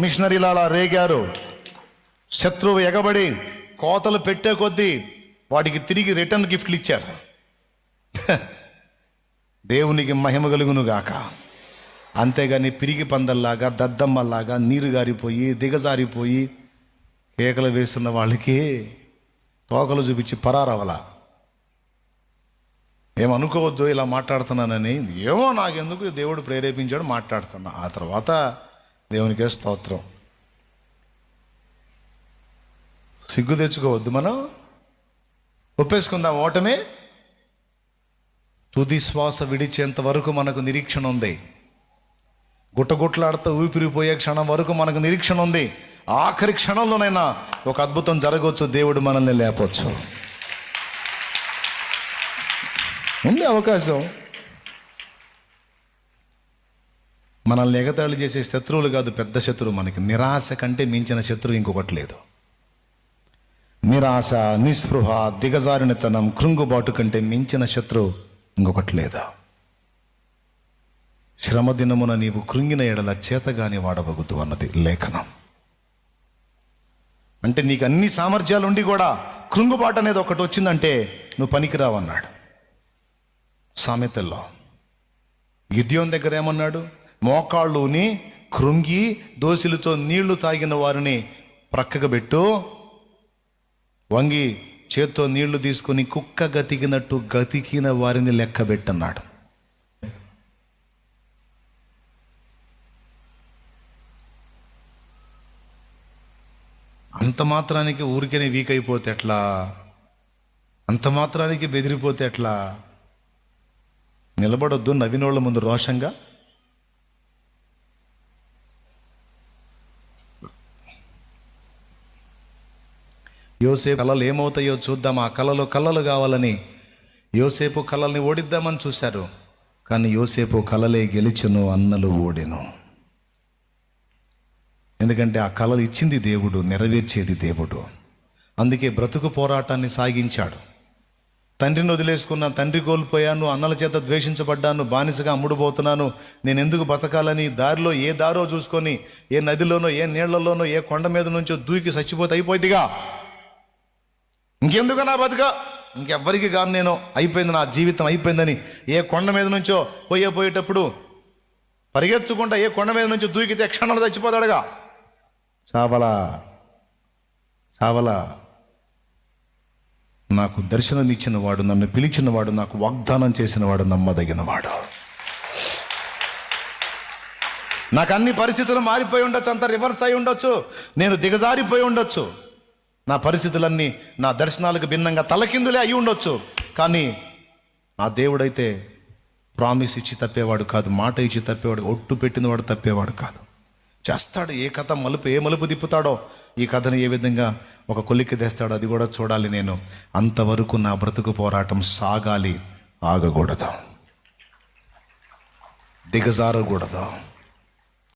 మిషనరీలు అలా రేగారు. శత్రువు ఎగబడి కోతలు పెట్టే కొద్దీ వాటికి తిరిగి రిటర్న్ గిఫ్ట్లు ఇచ్చారు. దేవునికి మహిమ కలుగును గాక. అంతేగాని పిరిగి పందల్లాగా దద్దమ్మల్లాగా నీరు గారిపోయి దిగజారిపోయి కేకలు వేస్తున్న వాళ్ళకి తోకలు చూపించి పరారవల. ఏమనుకోవద్దు ఇలా మాట్లాడుతున్నానని. ఏమో నాకెందుకు దేవుడు ప్రేరేపించాడు మాట్లాడుతున్నా. ఆ తర్వాత దేవునికే స్తోత్రం. సిగ్గు తెచ్చుకోవద్దు, మనం ఒప్పేసుకుందాం ఓటమే. తుది శ్వాస విడిచేంత వరకు మనకు నిరీక్షణ ఉంది. గుట్టగుట్లాడుతూ ఊపిరిపోయే క్షణం వరకు మనకు నిరీక్షణ ఉంది. ఆఖరి క్షణంలోనైనా ఒక అద్భుతం జరగవచ్చు, దేవుడు మనల్ని లేపవచ్చు. ఉంది అవకాశం. మనల్ని ఎగతాళి చేసే శత్రువులు కాదు, పెద్ద శత్రువు మనకి. నిరాశ కంటే మించిన శత్రువు ఇంకొకటి లేదు. నిరాశ, నిస్పృహ, దిగజారినతనం, కృంగుబాటు కంటే మించిన శత్రువు ఇంకొకటి లేదా. శ్రమ దినమున నీవు కృంగిన ఎడల చేతగాని వాడవగుద్దు అన్నది లేఖనం. అంటే నీకు అన్ని సామర్థ్యాలు ఉండి కూడా కృంగుబాటు అనేది ఒకటి వచ్చిందంటే నువ్వు పనికిరావన్నాడు సామెతల్లో. గిద్యోన్ దగ్గర ఏమన్నాడు? మోకాళ్ళుని కృంగి దోసిలతో నీళ్లు తాగిన వారిని ప్రక్కకు పెట్టు, వంగి చేత్తో నీళ్లు తీసుకొని కుక్క గతికినట్టు గతికిన వారిని లెక్క పెట్టన్నాడు. అంత మాత్రానికి ఊరికేనే వీక్ అయిపోతే ఎట్లా? అంత మాత్రానికి బెదిరిపోతే ఎట్లా? నిలబడొద్దు నవ్వినోళ్ళ ముందు రోషంగా. యోసేపు కళలు ఏమవుతాయో చూద్దాం. ఆ కళలు కావాలని యోసేపు కళల్ని ఓడిద్దామని చూశారు. కానీ యోసేపు కళలే గెలిచెను, అన్నలు ఓడెను. ఎందుకంటే ఆ కళలు ఇచ్చింది దేవుడు, నెరవేర్చేది దేవుడు. అందుకే బ్రతుకు పోరాటాన్ని సాగించాడు. తండ్రిని వదిలేసుకున్నా, తండ్రి కోల్పోయాను, అన్నల చేత ద్వేషించబడ్డాను, బానిసగా అమ్ముడుపోతున్నాను, నేను ఎందుకు బతకాలని దారిలో ఏ దారో చూసుకొని ఏ నదిలోనో ఏ నీళ్లలోనో ఏ కొండ మీద నుంచో దూకి చచ్చిపోతే అయిపోయిందిగా. ఇంకెందుకు నా బతుక, ఇంకెవ్వరికి కాను నేను, అయిపోయింది నా జీవితం అయిపోయిందని ఏ కొండ మీద నుంచో పోయేటప్పుడు పరిగెత్తుకుంటా ఏ కొండ మీద నుంచో దూకితే క్షణంలో చచ్చిపోతాడుగా. చావలా నాకు దర్శనం ఇచ్చిన వాడు, నన్ను పిలిచిన వాడు, నాకు వాగ్దానం చేసిన వాడు నమ్మదగిన వాడు. నాకు అన్ని పరిస్థితులు మారిపోయి ఉండొచ్చు, అంత రివర్స్ అయి ఉండొచ్చు, నేను దిగజారిపోయి ఉండొచ్చు, నా పరిస్థితులన్నీ నా దర్శనాలకు భిన్నంగా తలకిందులే అయి ఉండొచ్చు. కానీ నా దేవుడైతే ప్రామిస్ ఇచ్చి తప్పేవాడు కాదు, మాట ఇచ్చి తప్పేవాడు, ఒట్టు పెట్టినవాడు తప్పేవాడు కాదు. చేస్తాడు. ఏ కథ ఏ మలుపు తిప్పుతాడో, ఈ కథను ఏ విధంగా ఒక కొలిక్కి తెస్తాడో అది కూడా చూడాలి నేను. అంతవరకు నా బ్రతుకు పోరాటం సాగాలి, ఆగకూడదు, దిగజారకూడదు.